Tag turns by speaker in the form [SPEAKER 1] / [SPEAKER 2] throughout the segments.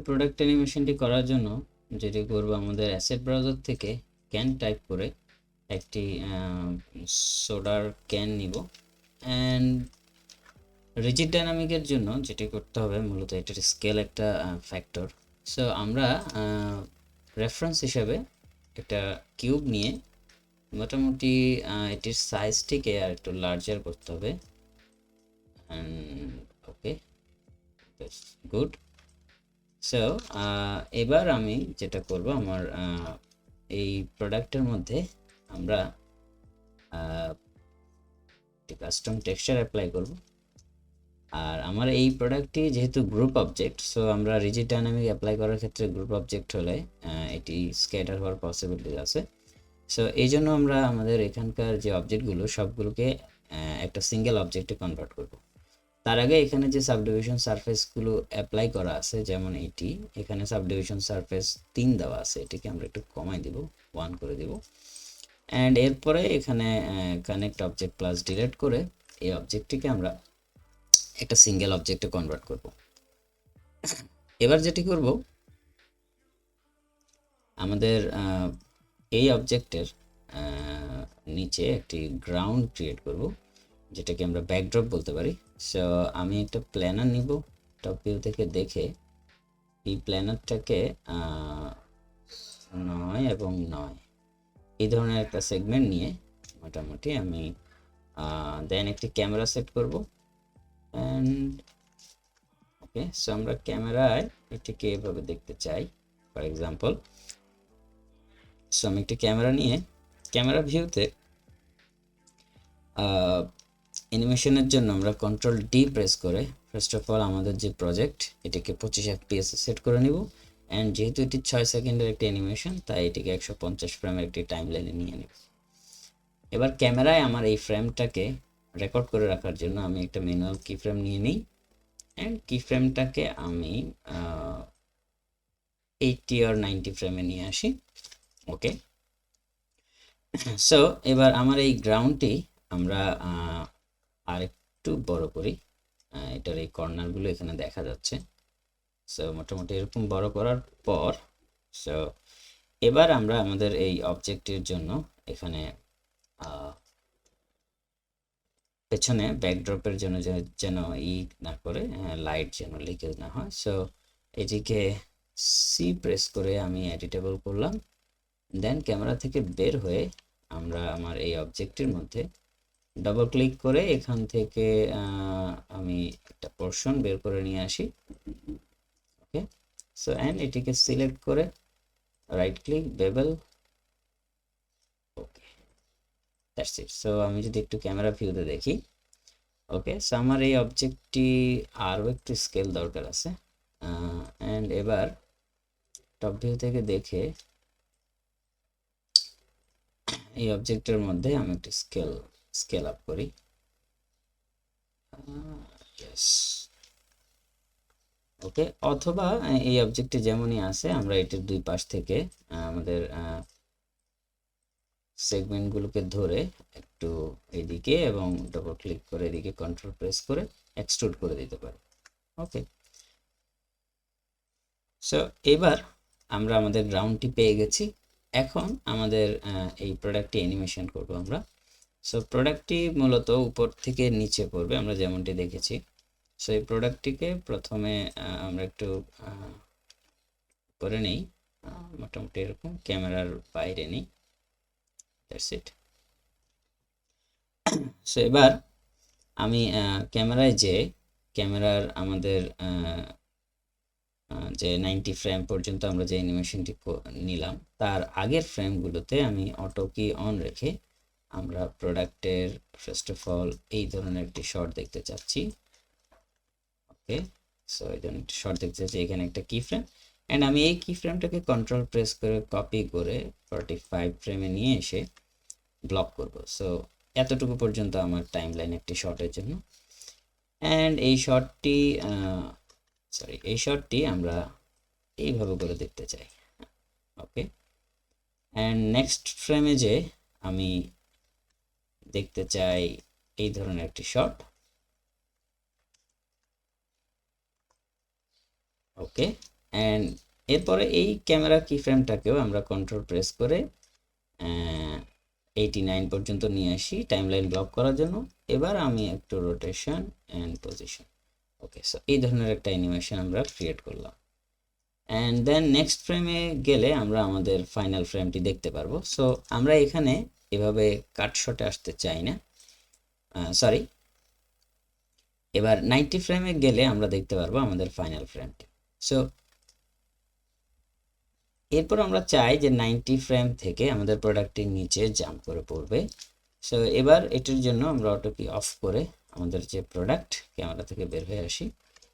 [SPEAKER 1] Product অ্যানিমেশনটি করার জন্য যেটি করব, আমাদের অ্যাসেট ব্রাউজার থেকে ক্যান টাইপ করে একটি সোডার ক্যান নিব। অ্যান্ড রিজিড ডাইনামিকের জন্য যেটি করতে হবে, মূলত এটার স্কেল একটা ফ্যাক্টর। সো আমরা রেফারেন্স হিসেবে একটা কিউব নিয়ে মোটামুটি এটির সাইজটিকে আর একটু লার্জার করতে হবে। ওকে, গুড। সো এবার আমি যেটা করব, আমার এই প্রোডাক্টের মধ্যে আমরা কাস্টম টেক্সচার অ্যাপ্লাই করব। আর আমার এই প্রোডাক্টটি যেহেতু গ্রুপ অবজেক্ট, সো আমরা রিজিড ডাইনামিক অ্যাপ্লাই করার ক্ষেত্রে গ্রুপ অবজেক্ট হলে এটি স্ক্যাটার হওয়ার পসিবিলিটি আছে। সো এই জন্য আমরা আমাদের এখানকার যে অবজেক্টগুলো সবগুলোকে একটা সিঙ্গেল অবজেক্টে কনভার্ট করব। তার আগে এখানে যে সাবডিভিশন সারফেসগুলো অ্যাপ্লাই করা আছে, যেমন এটি, এখানে সাবডিভিশন সারফেস 3 দেওয়া আছে, এটিকে আমরা একটু কমাই দিব, 1 করে দিব। অ্যান্ড এরপরে এখানে কানেক্ট অবজেক্ট প্লাস ডিলিট করে এই অবজেক্টটিকে আমরা একটা সিঙ্গেল অবজেক্টে কনভার্ট করব। এবার যেটি করব, আমাদের এই অবজেক্টের নিচে একটি গ্রাউন্ড ক্রিয়েট করব, যেটাকে আমরা ব্যাকড্রপ বলতে পারি। সো আমি একটা প্ল্যানার নিব, টপ ভিউ থেকে দেখে এই প্ল্যানারটাকে 9 এবং 9 এই ধরনের একটা সেগমেন্ট নিয়ে মোটামুটি আমি দেন একটি ক্যামেরা সেট করব। অ্যান্ড ওকে, সো আমরা ক্যামেরায় এটিকে এভাবে দেখতে চাই, ফর এক্সাম্পল। সো আমি একটি ক্যামেরা নিয়ে ক্যামেরা ভিউতে অ্যানিমেশনের জন্য আমরা কন্ট্রোল ডি প্রেস করে ফার্স্ট অফ অল আমাদের যে প্রজেক্ট এটিকে 25 FPS সেট করে নিব। অ্যান্ড যেহেতু এটি 6 সেকেন্ডের একটি অ্যানিমেশন, তাই এটিকে 150 ফ্রেমের একটি টাইম লাইনে নিয়ে নেব। এবার ক্যামেরায় আমার এই ফ্রেমটাকে রেকর্ড করে রাখার জন্য আমি একটা ম্যানুয়াল কি ফ্রেম নিয়ে নিই। অ্যান্ড কি ফ্রেমটাকে আমি 80 আর 90 ফ্রেমে নিয়ে আসি। ওকে, সো এবার আমার এই গ্রাউন্ডটি আমরা আরেকটু বড় করি। এটার এই কর্নারগুলো এখানে দেখা যাচ্ছে। সো মোটামুটি এরকম বড় করার পর, সো এবার আমরা আমাদের এই অবজেক্টের জন্য এখানে পেছনে ব্যাকড্রপের জন্য যেন না করে লাইট যেন লিকেজ না হয়, সো এটিকে সি প্রেস করে আমি এডিটেবল করলাম। দেন ক্যামেরা থেকে বের হয়ে আমরা আমার এই অবজেক্টের মধ্যে ডাবল ক্লিক করে এখান থেকে আমি একটা পোর্শন বের করে নিয়ে আসি। ওকে, সো অ্যান্ড এটিকে সিলেক্ট করে right click bevel. Okay, that's it. So আমি যদি একটু ক্যামেরা ভিউতে দেখি, ওকে, সো আমার এই অবজেক্টটি আরও একটু স্কেল দরকার আছে। অ্যান্ড এবার টপ ভিউ থেকে দেখে এই অবজেক্টের মধ্যে আমি একটু স্কেল আপ করি। ওকে, অথবা এই অবজেক্টে যেমনই আছে আমরা এটির দুই পাশ থেকে আমাদের সেগমেন্টগুলোকে ধরে একটু এদিকে এবং ডবল ক্লিক করে এদিকে কন্ট্রোল প্রেস করে এক্সট্রুড করে দিতে পারি। ওকে, সো এবার আমরা আমাদের গ্রাউন্ডটি পেয়ে গেছি। এখন আমাদের এই প্রোডাক্টটি অ্যানিমেশন করব আমরা। সো প্রোডাক্টটি মূলত উপর থেকে নিচে পড়বে, আমরা যেমনটি দেখেছি। সো এই প্রোডাক্টটিকে প্রথমে আমরা একটু করে নেই, মোটামুটি এরকম ক্যামেরার বাইরে নেই। That's it. সো এবার আমি ক্যামেরায় যে ক্যামেরার আমাদের যে 90 ফ্রেম পর্যন্ত আমরা যে অ্যানিমেশনটি নিলাম, তার আগের ফ্রেমগুলোতে আমি অটো কি অন রেখে আমরা প্রোডাক্টের ফার্স্ট অফ অল এই ধরনের একটি শট দেখতে চাচ্ছি। ওকে, সো এই ধরনের একটি শট দেখতে চাচ্ছি, এখানে একটা কি ফ্রেম। অ্যান্ড আমি এই কি ফ্রেমটাকে কন্ট্রোল প্রেস করে কপি করে 45 ফ্রেমে নিয়ে এসে ব্লক করব। সো এতটুকু পর্যন্ত আমার টাইম লাইন একটি শটের জন্য। অ্যান্ড এই শটটি আমরা এইভাবে করে দেখতে চাই। ওকে, অ্যান্ড নেক্সট ফ্রেমে যে আমি দেখতে চাই এই ধরনের একটি শট। ওকে, অ্যান্ড এরপরে এই ক্যামেরা কি ফ্রেমটাকেও আমরা কন্ট্রোল প্রেস করে 89 পর্যন্ত নিয়ে আসি টাইমলাইন ব্লক করার জন্য। এবার আমি একটু rotation and position, okay, so এই ধরনের একটা অ্যানিমেশন আমরা ক্রিয়েট করলাম। অ্যান্ড দেন নেক্সট ফ্রেমে গেলে আমরা আমাদের ফাইনাল ফ্রেমটি দেখতে পারবো। সো আমরা এখানে এভাবে কাট শটে আসতে চাই না, সরি, এবার 90 ফ্রেমে গেলে আমরা দেখতে পারবো আমাদের ফাইনাল ফ্রেমটি। সো এরপর আমরা চাই যে 90 ফ্রেম থেকে আমাদের প্রোডাক্টটি নিচে জাম্প করে পড়বে। সো এবার এটির জন্য আমরা অটো কি অফ করে আমাদের যে প্রোডাক্ট ক্যামেরা থেকে বের হয়ে আসি।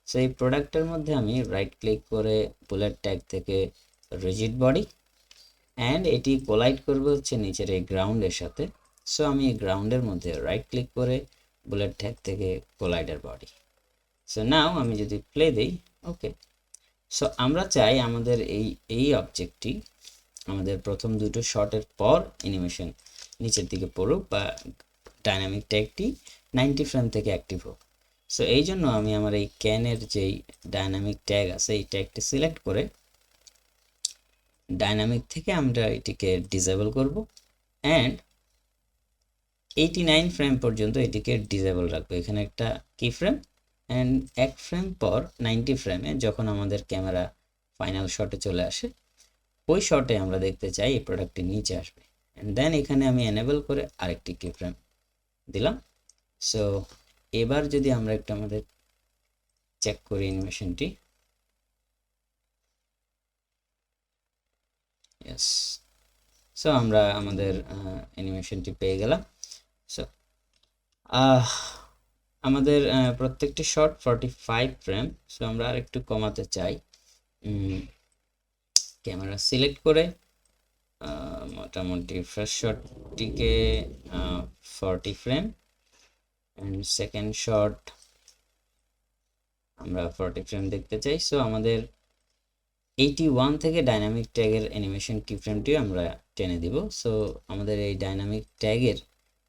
[SPEAKER 1] সো এই প্রোডাক্টের মধ্যে আমি রাইট ক্লিক করে বুলেট ট্যাগ থেকে রিজিড বডি, অ্যান্ড এটি কোলাইড করবে হচ্ছে নিচের এই গ্রাউন্ডের সাথে। সো আমি এই গ্রাউন্ডের মধ্যে রাইট ক্লিক করে বুলেট ট্যাগ থেকে কোলাইডার বডি। সো নাও আমি যদি প্লে দিই, ওকে, সো আমরা চাই আমাদের এই অবজেক্টটি আমাদের প্রথম দুটো শটের পর অ্যানিমেশন নিচের দিকে পড়ুক বা ডাইনামিক ট্যাগটি 90 ফ্রেম থেকে অ্যাক্টিভ হোক। সো এই জন্য আমি আমার এই ক্যানের যেই ডাইনামিক ট্যাগ আছে এই ট্যাগটি সিলেক্ট করে ডাইনামিক থেকে আমরা এটিকে ডিসেবল করব, অ্যান্ড 89 ফ্রেম পর্যন্ত এটিকে ডিসেবল রাখবো। এখানে একটা কি ফ্রেম, অ্যান্ড এক ফ্রেম পর 90 ফ্রেমে যখন আমাদের ক্যামেরা ফাইনাল শটে চলে আসে ওই শটে আমরা দেখতে চাই এই প্রোডাক্টটি নিচে আসবে, অ্যান্ড দেন এখানে আমি এনেবল করে আরেকটি কি ফ্রেম দিলাম। সো এবার যদি আমরা একটু আমাদের চেক করি অ্যানিমেশনটি, ইয়েস, সো আমরা আমাদের অ্যানিমেশনটি পেয়ে গেলাম। সো আমাদের প্রত্যেকটি শট 45 ফ্রেম। সো আমরা আর একটু কমাতে চাই, ক্যামেরা সিলেক্ট করে মোটামুটি ফার্স্ট শটটিকে 40 ফ্রেম, অ্যান্ড সেকেন্ড শট আমরা 40 ফ্রেম দেখতে চাই। সো আমাদের 81 থেকে ডাইনামিক ট্যাগের অ্যানিমেশন কি ফ্রেমটিও আমরা টেনে দিব। সো আমাদের এই ডাইনামিক ট্যাগের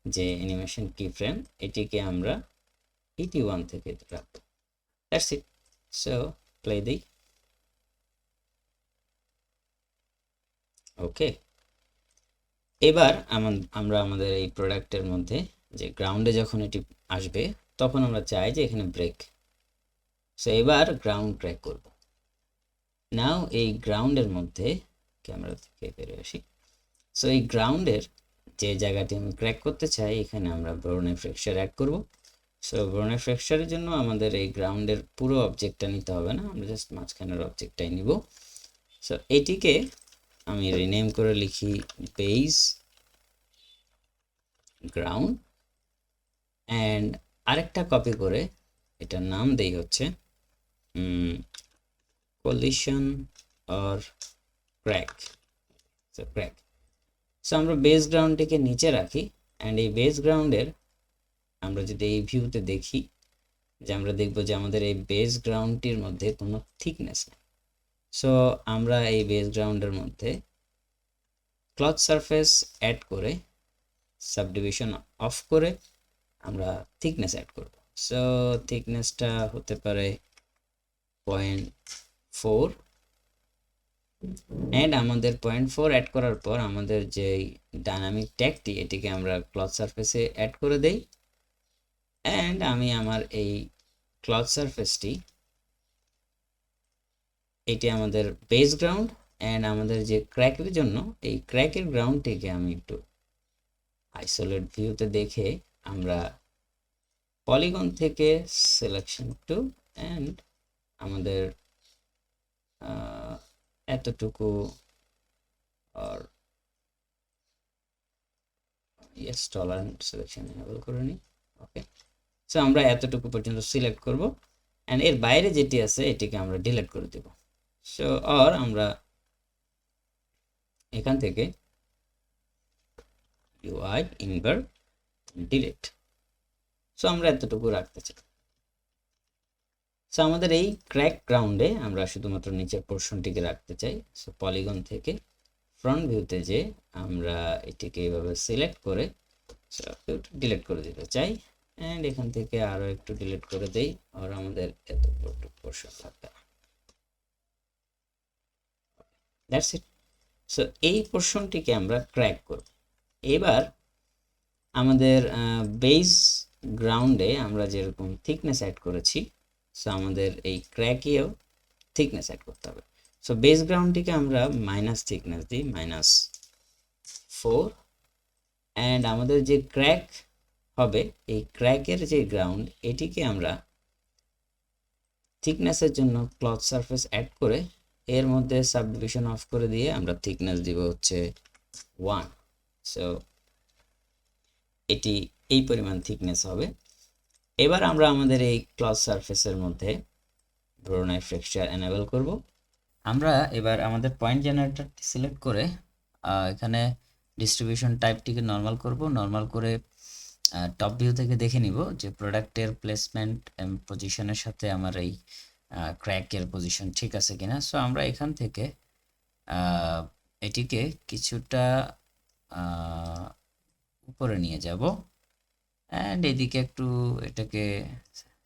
[SPEAKER 1] যে অ্যানিমেশন কি ফ্রেম এটিকে আমরা 81 থেকে রাখবো। That's it. সো প্লে দিই, ওকে। এবার আমরা আমাদের এই প্রোডাক্টের মধ্যে যে গ্রাউন্ডে যখন এটি আসবে তখন আমরা চাই যে এখানে ব্রেক। সো এবার গ্রাউন্ড ক্র্যাক করব। নাও এই গ্রাউন্ডের মধ্যে ক্যামেরা থেকে বেরিয়ে আসি। সো এই গ্রাউন্ডের যে জায়গাটি আমি ক্র্যাক করতে চাই এখানে আমরা ব্রোনে ফ্র্যাকচার অ্যাড করব। সো ব্রোনে ফ্র্যাকচারের জন্য আমাদের এই গ্রাউন্ডের পুরো অবজেক্টটা নিতে হবে না, আমরা জাস্ট মাঝখানের অবজেক্টটাই নিব। সো এটিকে আমি রিনেম করে লিখি বেস গ্রাউন্ড, অ্যান্ড আরেকটা কপি করে এটার নাম দেই হচ্ছে collision or crack, so crack. So আমরা বেস গ্রাউন্ডটিকে নিচে রাখি, অ্যান্ড এই বেস গ্রাউন্ডের আমরা যদি এই ভিউতে দেখি যে আমরা দেখব যে আমাদের এই বেস গ্রাউন্ডটির মধ্যে কোনো থিকনেস নেই। সো আমরা এই বেস গ্রাউন্ডের মধ্যে ক্লথ সারফেস অ্যাড করে সাবডিভিশন অফ করে আমরা থিকনেস অ্যাড করব। সো থিকনেসটা হতে পারে 0.4, অ্যান্ড আমাদের 0.4 অ্যাড করার পর আমাদের যে ডাইনামিক ট্যাগটি এটিকে আমরা ক্লথ সারফেসে অ্যাড করে দেই, অ্যান্ড আমি আমার এই ক্লথ সারফেসটি এটি আমাদের বেস গ্রাউন্ড, অ্যান্ড আমাদের যে ক্র্যাকের জন্য এই ক্র্যাকের গ্রাউন্ডটিকে আমি একটু আইসোলেট ভিউতে দেখে আমরা পলিগন থেকে সিলেকশন টু, অ্যান্ড আমাদের এতটুকু আর ইয়েস টলারেন্ট সিলেকশন এনেবল করে নিই, ওকে। সো আমরা এতটুকু পর্যন্ত সিলেক্ট করব, অ্যান্ড এর বাইরে যেটি আছে এটিকে আমরা ডিলিট করে দেব। সো আর আমরা এখান থেকে UI invert delete, সো আমরা এতটুকু রাখতে চাই। সো আমাদের এই ক্র্যাক গ্রাউন্ডে আমরা শুধুমাত্র নিচের পোর্শনটিকে রাখতে চাই। সো পলিগন থেকে ফ্রন্ট ভিউতে যে আমরা এটিকে এইভাবে সিলেক্ট করে ডিলিট করে দিতে চাই, অ্যান্ড এখান থেকে আরও একটু ডিলিট করে দেই, আর আমাদের এতটুকু পোর্শন থাকবে না। That's it. সো এই পোর্শনটিকে আমরা ক্র্যাক করব। এবার আমাদের বেস গ্রাউন্ডে আমরা যেরকম থিকনেস অ্যাড করেছি, সো আমাদের এই ক্র্যাকেও থিকনেস অ্যাড করতে হবে। সো বেস গ্রাউন্ডটিকে আমরা মাইনাস থিকনেস দিই, -4, অ্যান্ড আমাদের যে ক্র্যাক হবে, এই ক্র্যাকের যে গ্রাউন্ড, এটিকে আমরা থিকনেসের জন্য ক্লথ সারফেস অ্যাড করে এর মধ্যে সাবডিভিশন অফ করে দিয়ে আমরা থিকনেস দিব হচ্ছে 1। সো এটি এই পরিমাণ থিকনেস হবে। এবার আমরা আমাদের এই ক্লথ সারফেসের মধ্যে ভ্রোনাই ফ্রেকচার এনেবল করব। আমরা এবার আমাদের পয়েন্ট জেনারেটরটি সিলেক্ট করে এখানে ডিস্ট্রিবিউশন টাইপটিকে নর্মাল করব। নর্মাল করে টপ ভিউ থেকে দেখে নিব যে প্রোডাক্টের প্লেসমেন্ট পজিশনের সাথে আমার এই ক্র্যাকের পজিশন ঠিক আছে কিনা। সো আমরা এখান থেকে এটিকে কিছুটা উপরে নিয়ে যাব, অ্যান্ড এদিকে একটু এটাকে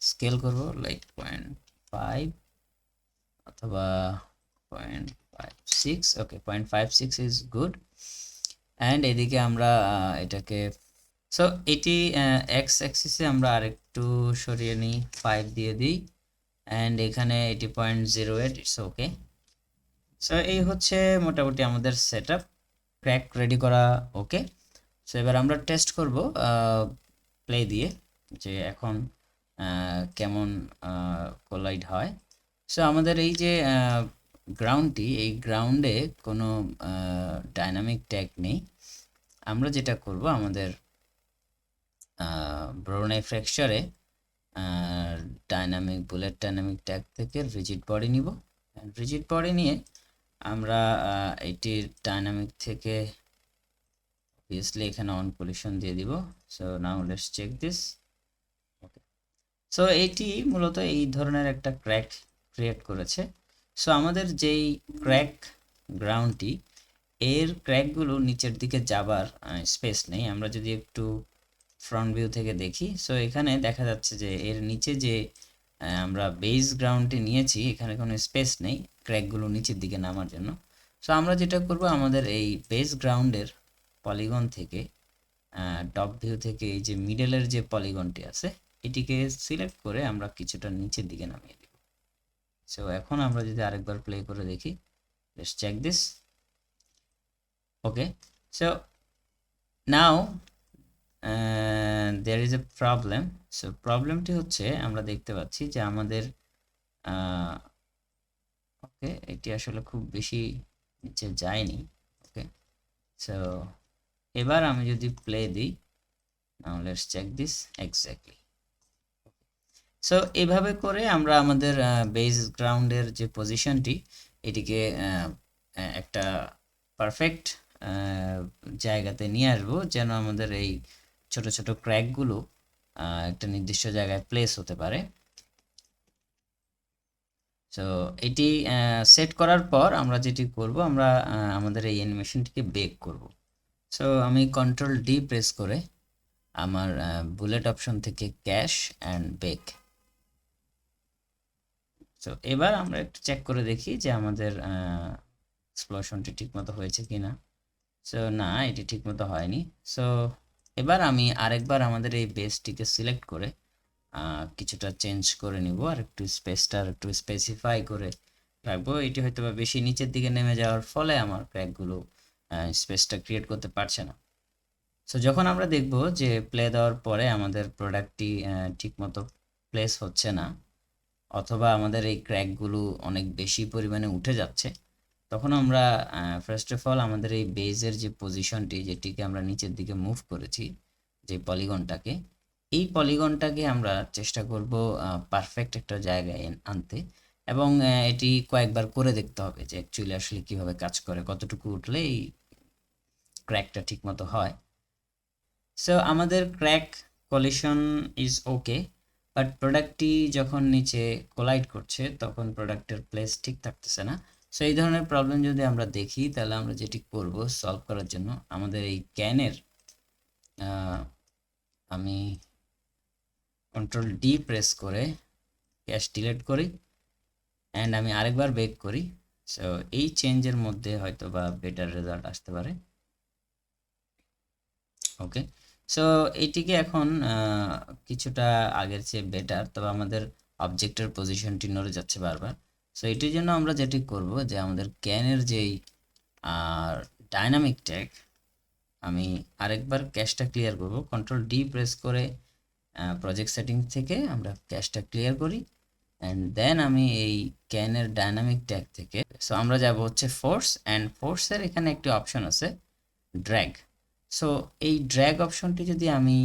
[SPEAKER 1] স্কেল করব, লাইক 0.5 অথবা 0.56। ওকে, 0.56 ইজ গুড। অ্যান্ড এদিকে আমরা এটাকে, সো এটি এক্স অ্যাক্সিসে আমরা আরেকটু সরিয়ে নিই, 5 দিয়ে দিই, অ্যান্ড এখানে এটি 0.08। It's okay. সো এই হচ্ছে মোটামুটি আমাদের সেট আপ, ক্র্যাক রেডি করা ওকে। সো এবার আমরা টেস্ট করব প্লে দিয়ে যে এখন কেমন কোলাইড হয়। সো আমাদের এই যে গ্রাউন্ডটি, এই গ্রাউন্ডে কোনো ডাইনামিক ট্যাগ নেই। আমরা যেটা করব, আমাদের ভ্রোনাই ফ্র্যাকচারে বুলেট ডাইনামিক ট্যাগ থেকে রিজিড বডি নিব। রিজিড বডি নিয়ে আমরা এটির ডাইনামিক থেকে অবভিয়াসলি এখানে অন পজিশন দিয়ে দিব। So now let's check this. Okay, so এটি মূলত এই ধরনের একটা ক্র্যাক ক্রিয়েট করেছে। সো আমাদের যেই ক্র্যাক গ্রাউন্ডটি, এর ক্র্যাকগুলো নিচের দিকে যাবার স্পেস নেই। আমরা যদি একটু ফ্রন্ট ভিউ থেকে দেখি, সো এখানে দেখা যাচ্ছে যে এর নিচে যে আমরা বেস গ্রাউন্ডটি নিয়েছি, এখানে কোনো স্পেস নেই ক্র্যাকগুলো নিচের দিকে নামার জন্য। সো আমরা যেটা করব, আমাদের এই বেস গ্রাউন্ডের পলিগন থেকে টপ ভিউ থেকে এই যে মিডলের যে পলিগনটি আছে, এটিকে সিলেক্ট করে আমরা কিছুটা নিচের দিকে নামিয়ে দেব। সো এখন আমরা যদি আরেকবার প্লে করে দেখি, let's check this. Okay, so now there is a problem. So প্রবলেমটি হচ্ছে, আমরা দেখতে পাচ্ছি যে আমাদের ওকে, এটি আসলে খুব বেশি নিচে যায়নি। ওকে, সো এবার আমি যদি প্লে দিই, now let's check this exactly. So এভাবে করে আমরা আমাদের বেস গ্রাউন্ডের যে পজিশনটি, এটিকে একটা পারফেক্ট জায়গাতে নিয়ে আসবো, যেন আমাদের এই ছোট ছোট ক্র্যাকগুলো একটা নির্দিষ্ট জায়গায় প্লেস হতে পারে। সো এটি সেট করার পর আমরা যেটি করব, আমরা আমাদের এই অ্যানিমেশনটিকে বেক করব। সো আমি Ctrl+D প্রেস করে আমার বুলেট অপশন থেকে ক্যাশ অ্যান্ড বেক। সো এবার আমরা একটু চেক করে দেখি যে আমাদের এক্সপ্লোশনটি ঠিকমতো হয়েছে কিনা। সো না, এটি ঠিকমতো হয়নি। সো এবার আমি আরেকবার আমাদের এই বেসটিকে সিলেক্ট করে কিছুটা চেঞ্জ করে নিব, আর একটু স্পেসটা একটু স্পেসিফাই করে রাখবো। এটি হয়তো বা বেশি নিচের দিকে নেমে যাওয়ার ফলে আমার ক্র্যাকগুলো স্পেসটা ক্রিয়েট করতে পারছে না। সো যখন আমরা দেখব যে প্লে দেওয়ার পরে আমাদের প্রোডাক্টটি ঠিকমতো প্লেস হচ্ছে না, অথবা আমাদের এই ক্র্যাকগুলো অনেক বেশি পরিমাণে উঠে যাচ্ছে, তখন আমরা ফার্স্ট অফ অল আমাদের এই বেজের যে পজিশনটি, যেটিকে আমরা নিচের দিকে মুভ করেছি, যে পলিগনটাকে, এই পলিগনটাকে আমরা চেষ্টা করব পারফেক্ট একটা জায়গায় আনতে, এবং এটি কয়েকবার করে দেখতে হবে যে অ্যাকচুয়ালি আসলে কীভাবে কাজ করে, কতটুকু উঠলে এই ক্র্যাকটা ঠিকমতো হয়। সো আমাদের crack collision is okay, but প্রোডাক্টটি যখন নিচে কোলাইড করছে, তখন প্রোডাক্টের প্লেস ঠিক থাকতেছে না। সো এই ধরনের প্রবলেম যদি আমরা দেখি, তাহলে আমরা যেটি করব সলভ করার জন্য, আমাদের এই ক্যানের আমি Ctrl+D প্রেস করে ক্যাশ ডিলিট করি, অ্যান্ড আমি আরেকবার বেক করি। সো এই চেঞ্জের মধ্যে হয়তো বা বেটার রেজাল্ট আসতে পারে। ওকে, সো এটিকে এখন কিছুটা আগের চেয়ে বেটার, তবে আমাদের অবজেক্টের পজিশনটি নড়ে যাচ্ছে বারবার। সো এটির জন্য আমরা যেটি করব যে আমাদের ক্যানের যেই ডাইনামিক ট্যাগ, আমি আরেকবার ক্যাশটা ক্লিয়ার করব, কন্ট্রোল ডি প্রেস করে প্রজেক্ট সেটিং থেকে আমরা ক্যাশটা ক্লিয়ার করি, অ্যান্ড দেন আমি এই ক্যানের ডাইনামিক ট্যাগ থেকে সো আমরা যাব হচ্ছে ফোর্স, অ্যান্ড ফোর্সের এখানে একটি অপশন আছে ড্র্যাগ। সো এই ড্র্যাগ অপশনটি যদি আমি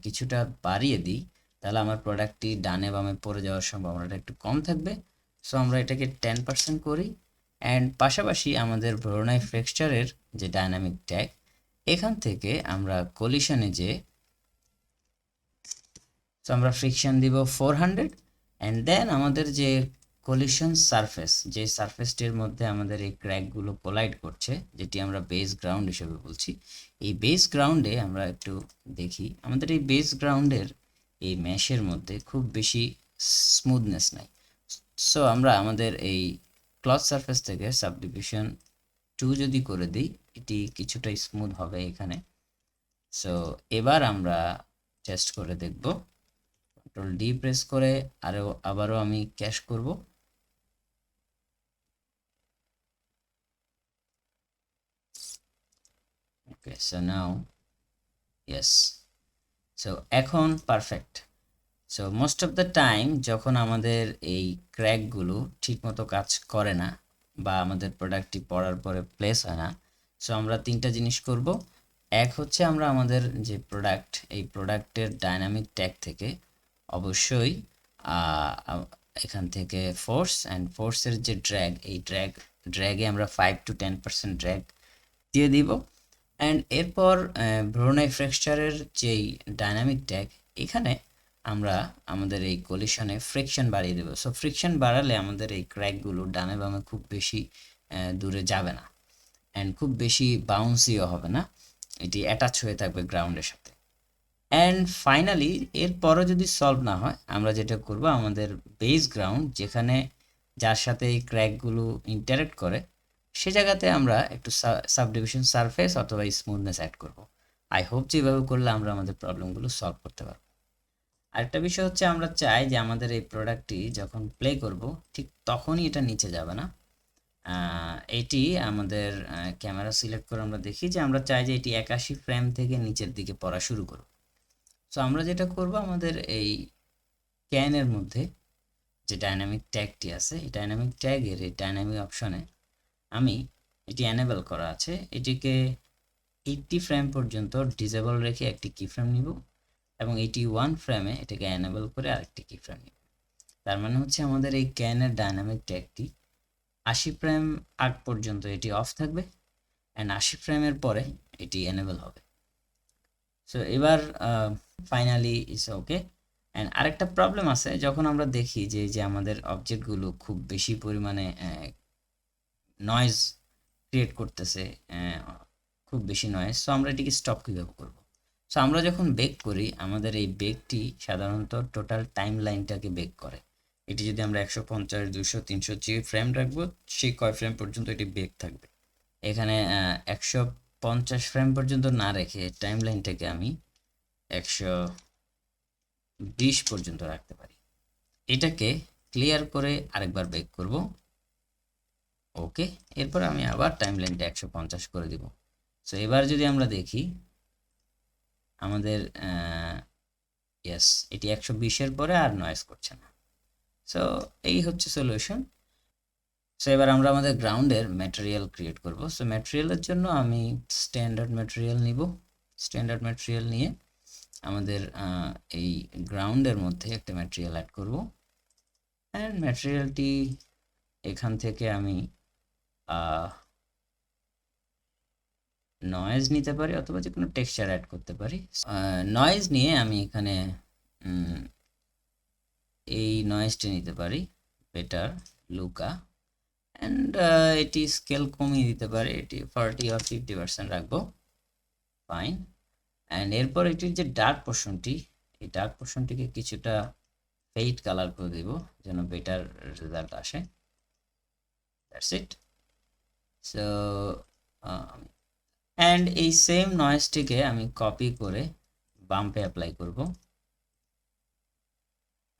[SPEAKER 1] কিছুটা বাড়িয়ে দিই, তাহলে আমার প্রোডাক্টটি ডানে বামে পড়ে যাওয়ার সম্ভাবনাটা একটু কম থাকবে। সো আমরা এটাকে 10% করি, অ্যান্ড পাশাপাশি আমাদের ভ্রোনাই ফ্রেকচারের যে ডাইনামিক ট্যাগ, এখান থেকে আমরা কলিশনে যে সো আমরা ফ্রিকশন দিব 400, অ্যান্ড দেন আমাদের যে কলিশন সারফেস, যে সারফেসটির মধ্যে আমাদের এই ক্র্যাকগুলো কোলাইড করছে, যেটি আমরা বেস গ্রাউন্ড হিসেবে বলছি, এই বেস গ্রাউন্ডে আমরা একটু দেখি, আমাদের এই বেস গ্রাউন্ডের এই ম্যাশের মধ্যে খুব বেশি স্মুথনেস নাই। সো আমরা আমাদের এই ক্লথ সারফেস থেকে সাবডিভিশন 2 যদি করে দিই, এটি কিছুটা স্মুথ হবে এখানে। সো এবার আমরা টেস্ট করে দেখব, কন্ট্রোল ডি প্রেস করে আবারও আমি ক্যাশ করব। ওকে, সো নাও ইয়েস, সো এখন perfect. So most of the time যখন আমাদের এই ক্র্যাকগুলো ঠিকমতো কাজ করে না বা আমাদের প্রোডাক্টটি পড়ার পরে প্লেস হয় না, সো আমরা তিনটা জিনিস করব। এক হচ্ছে আমরা আমাদের যে প্রোডাক্ট, এই প্রোডাক্টের ডাইনামিক ট্যাগ থেকে অবশ্যই এখান থেকে ফোর্স অ্যান্ড ফোর্সের যে ড্র্যাগ, এই ড্র্যাগে আমরা 5 to 10% ড্র্যাগ দিয়ে দিব, অ্যান্ড এরপর ভ্রোনাই ফ্রেকচারের যেই ডাইনামিক ট্যাগ, এখানে আমরা আমাদের এই কলিশনে ফ্রিকশন বাড়িয়ে দেবো। সো ফ্রিকশন বাড়ালে আমাদের এই ক্র্যাকগুলো ডানে বামে খুব বেশি দূরে যাবে না, অ্যান্ড খুব বেশি বাউন্সিও হবে না, এটি অ্যাটাচ হয়ে থাকবে গ্রাউন্ডের সাথে। অ্যান্ড ফাইনালি এরপরও যদি সলভ না হয়, আমরা যেটা করব, আমাদের বেস গ্রাউন্ড যেখানে যার সাথে এই ক্র্যাকগুলো ইন্টারেক্ট করে, সে জায়গাতে আমরা একটু সাবডিভিশন সারফেস অথবা স্মুথনেস অ্যাড করব। আই হোপ যে এভাবে করলে আমরা আমাদের প্রবলেমগুলো সলভ করতে পারবো। আরেকটা বিষয় হচ্ছে, আমরা চাই যে আমাদের এই প্রোডাক্টটি যখন প্লে করব, ঠিক তখনই এটা নিচে যাবে না। এটি আমাদের ক্যামেরা সিলেক্ট করে আমরা দেখি যে আমরা চাই যে এটি 81 ফ্রেম থেকে নিচের দিকে পড়া শুরু করব। সো আমরা যেটা করব, আমাদের এই ক্যানের মধ্যে যে ডাইনামিক ট্যাগটি আছে, এই ডাইনামিক ট্যাগের এই ডাইনামিক অপশনে আমি এটি এনেবল করা আছে, এটিকে 80 ফ্রেম পর্যন্ত ডিসেবল রেখে একটি কি ফ্রেম নিব, এবং 81 ফ্রেমে এটাকে এনেবল করে আরেকটি কি ফ্রেম নিব। তার মানে হচ্ছে আমাদের এই ক্যানের ডাইনামিক ট্যাগটি 80 ফ্রেম আগ পর্যন্ত এটি অফ থাকবে, অ্যান্ড 80 ফ্রেমের পরে এটি এনেবল হবে। সো এবার ফাইনালি ইটস ওকে। অ্যান্ড আরেকটা প্রবলেম আছে, যখন আমরা দেখি যে আমাদের অবজেক্টগুলো খুব বেশি পরিমাণে নয়েজ ক্রিয়েট করতেছে, খুব বেশি নয়েজ, সো আমরা এটিকে স্টপ কীভাবে করব? সো আমরা যখন বেক করি, আমাদের এই বেকটি সাধারণত টোটাল টাইম লাইনটাকে বেক করে। এটি যদি আমরা 150, 200, 300 যে ফ্রেম রাখবো, সেই কয় ফ্রেম পর্যন্ত এটি বেক থাকবে। এখানে 150 ফ্রেম পর্যন্ত না রেখে টাইম লাইনটাকে আমি 120 পর্যন্ত রাখতে পারি। এটাকে ক্লিয়ার করে আরেকবার বেক করব। ওকে, এরপর আমি আবার টাইম লাইনটা 150 করে দিব। সো এবার যদি আমরা দেখি, আমাদের ইয়েস, এটি 120-এর পরে আর নয়েজ করছে না। সো এই হচ্ছে সলিউশন। সো এবার আমরা আমাদের গ্রাউন্ডের ম্যাটেরিয়াল ক্রিয়েট করব। সো ম্যাটেরিয়ালের জন্য আমি স্ট্যান্ডার্ড ম্যাটেরিয়াল নিব। স্ট্যান্ডার্ড ম্যাটেরিয়াল নিয়ে আমাদের এই গ্রাউন্ডের মধ্যে একটা ম্যাটেরিয়াল অ্যাড করব, অ্যান্ড ম্যাটেরিয়ালটি এখান থেকে আমি নয়েজ নিতে পারি অথবা যে কোনো টেক্সচার অ্যাড করতে পারি। নয়েজ নিয়ে আমি এখানে এই নয়েজটি নিতে পারি, বেটার লুকা, অ্যান্ড এটি স্কেল কমিয়ে দিতে পারি, এটি 40 or 50% রাখবো, ফাইন। অ্যান্ড এরপর এটির যে ডার্ক পোর্শনটি, এই ডার্ক পোর্শনটিকে কিছুটা ফেইড কালার করে দেব যেন বেটার রেজাল্ট আসে। That's it. সো অ্যান্ড এই সেম নয়েজটিকে আমি কপি করে বাম্পে অ্যাপ্লাই করব।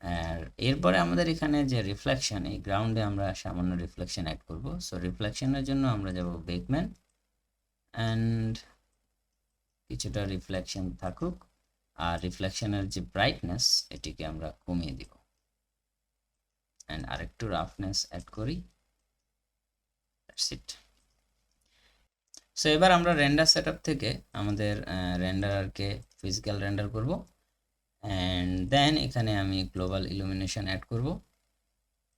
[SPEAKER 1] আর এরপরে আমাদের এখানে যে রিফ্লেকশন, এই গ্রাউন্ডে আমরা সামান্য রিফ্লেকশন অ্যাড করব। সো রিফ্লেকশনের জন্য আমরা যাব বেকম্যান, অ্যান্ড কিছুটা রিফ্লেকশন থাকুক, আর রিফ্লেকশনের যে ব্রাইটনেস এটিকে আমরা কমিয়ে দিব, অ্যান্ড আরেকটু রাফনেস অ্যাড করি। That's it. সো এবার আমরা রেন্ডার সেটআপ থেকে আমাদের রেন্ডারকে ফিজিক্যাল রেন্ডার করব, অ্যান্ড দেন এখানে আমি গ্লোবাল ইলুমিনেশন অ্যাড করব,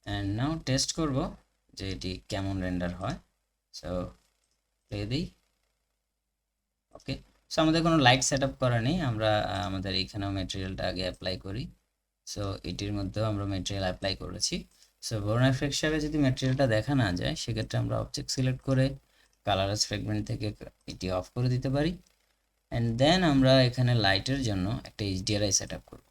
[SPEAKER 1] অ্যান্ড নাও টেস্ট করব যে এটি কেমন রেন্ডার হয়। সো প্লে দিই। ওকে, সো আমাদের কোনো লাইট সেট আপ করা নেই, আমরা আমাদের এইখানেও ম্যাটেরিয়ালটা আগে অ্যাপ্লাই করি। সো এটির মধ্যেও আমরা ম্যাটেরিয়াল অ্যাপ্লাই করেছি। সো বোর্ন এফেক্টসে যদি ম্যাটেরিয়ালটা দেখা না যায়, সেক্ষেত্রে আমরা অবজেক্ট সিলেক্ট করে কালারস ফ্রেগমেন্ট থেকে এটি অফ করে দিতে পারি, অ্যান্ড দেন আমরা এখানে লাইটের জন্য একটা HDRI সেট আপ করব।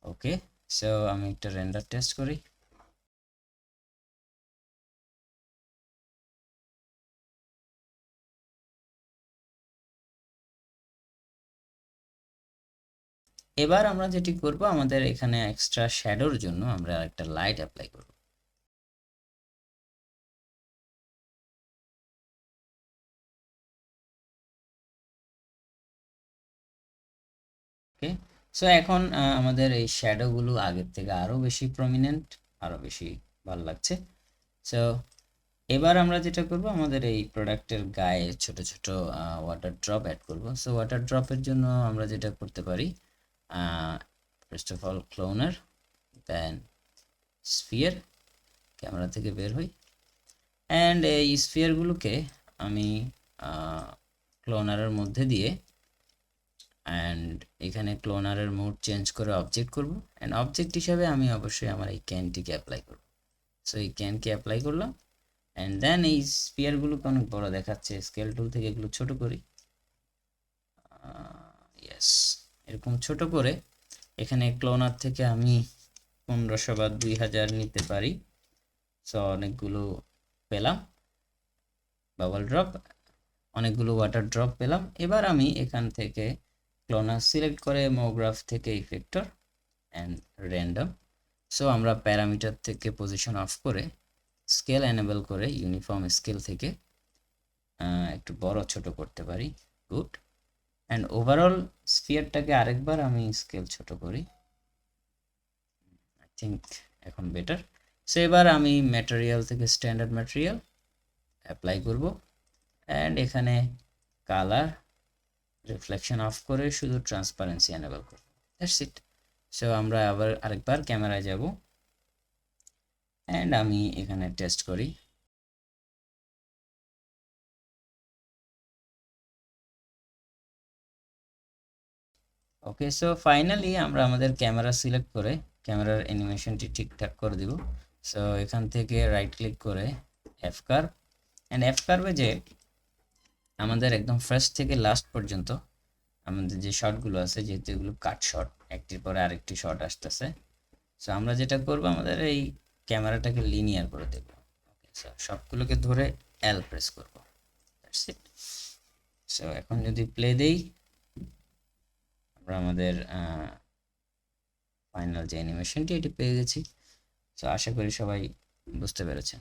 [SPEAKER 1] ওকে, সো আমি একটা রেন্ডার টেস্ট করি। এবার আমরা যেটি করব, আমাদের এখানে এক্সট্রা শ্যাডোর জন্য আমরা একটা লাইট অ্যাপ্লাই করব। ওকে, সো এখন আমাদের এই শ্যাডোগুলো আগের থেকে আরও বেশি প্রমিনেন্ট, আরও বেশি ভালো লাগছে। সো এবার আমরা যেটা করব, আমাদের এই প্রোডাক্টের গায়ে ছোট ছোট ওয়াটার ড্রপ অ্যাড করব। সো ওয়াটার ড্রপের জন্য আমরা যেটা করতে পারি, first of all cloner, then sphere, camera থেকে বের হই, অ্যান্ড এই স্ফিয়ারগুলোকে আমি ক্লোনারের মধ্যে দিয়ে, অ্যান্ড এখানে ক্লোনারের মোড চেঞ্জ করে অবজেক্ট করব, অ্যান্ড অবজেক্ট হিসাবে আমি অবশ্যই আমার এই ক্যানটিকে অ্যাপ্লাই করব। সো এই ক্যানকে অ্যাপ্লাই করলাম, অ্যান্ড দেন এই স্পিয়ারগুলোকে অনেক বড় দেখাচ্ছে, স্কেল টুল থেকে এগুলো ছোট করি। ইয়েস, এরকম ছোট করে এখানে ক্লোনার থেকে আমি 1500 বা 2000 নিতে পারি। সো অনেকগুলো পেলাম বাবল ড্রপ, অনেকগুলো ওয়াটার ড্রপ পেলাম। এবার আমি এখান থেকে ক্লোনার সিলেক্ট করে মোগ্রাফ থেকে ইফেক্টর অ্যান্ড র্যান্ডম। সো আমরা প্যারামিটার থেকে পজিশন অফ করে স্কেল এনেবল করে ইউনিফর্ম স্কেল থেকে একটু বড় ছোট করতে পারি। গুড, অ্যান্ড ওভারঅল স্ফিয়ারটাকে আরেকবার আমি স্কেল ছোট করি। আই থিঙ্ক এখন বেটার। সো এবার আমি ম্যাটেরিয়াল থেকে স্ট্যান্ডার্ড ম্যাটেরিয়াল অ্যাপ্লাই করব, অ্যান্ড এখানে কালার রিফ্লেকশন অফ করে শুধু ট্রান্সপারেন্সি এনেবল করব। That's it. সো আমরা আবার আরেকবার ক্যামেরায় যাব, অ্যান্ড আমি এখানে টেস্ট করি। ওকে, সো ফাইনালি আমরা আমাদের ক্যামেরা সিলেক্ট করে ক্যামেরার অ্যানিমেশনটি ঠিকঠাক করে দিব। সো এখান থেকে রাইট ক্লিক করে এফ কার্ভ, অ্যান্ড এফ কার্ভে যে আমাদের একদম ফার্স্ট থেকে লাস্ট পর্যন্ত আমাদের যে শটগুলো আছে, যেহেতু এগুলো কাট শট, একটির পরে আরেকটি শট আসতেছে, সো আমরা যেটা করব, আমাদের এই ক্যামেরাটাকে লিনিয়ার করে দেব। ওকে, সো সবগুলোকে ধরে এল প্রেস করব। That's it. সো এখন যদি প্লে দেই, আমরা আমাদের ফাইনাল যে অ্যানিমেশনটি এটি পেয়ে গেছি। সো আশা করি সবাই বুঝতে পেরেছেন।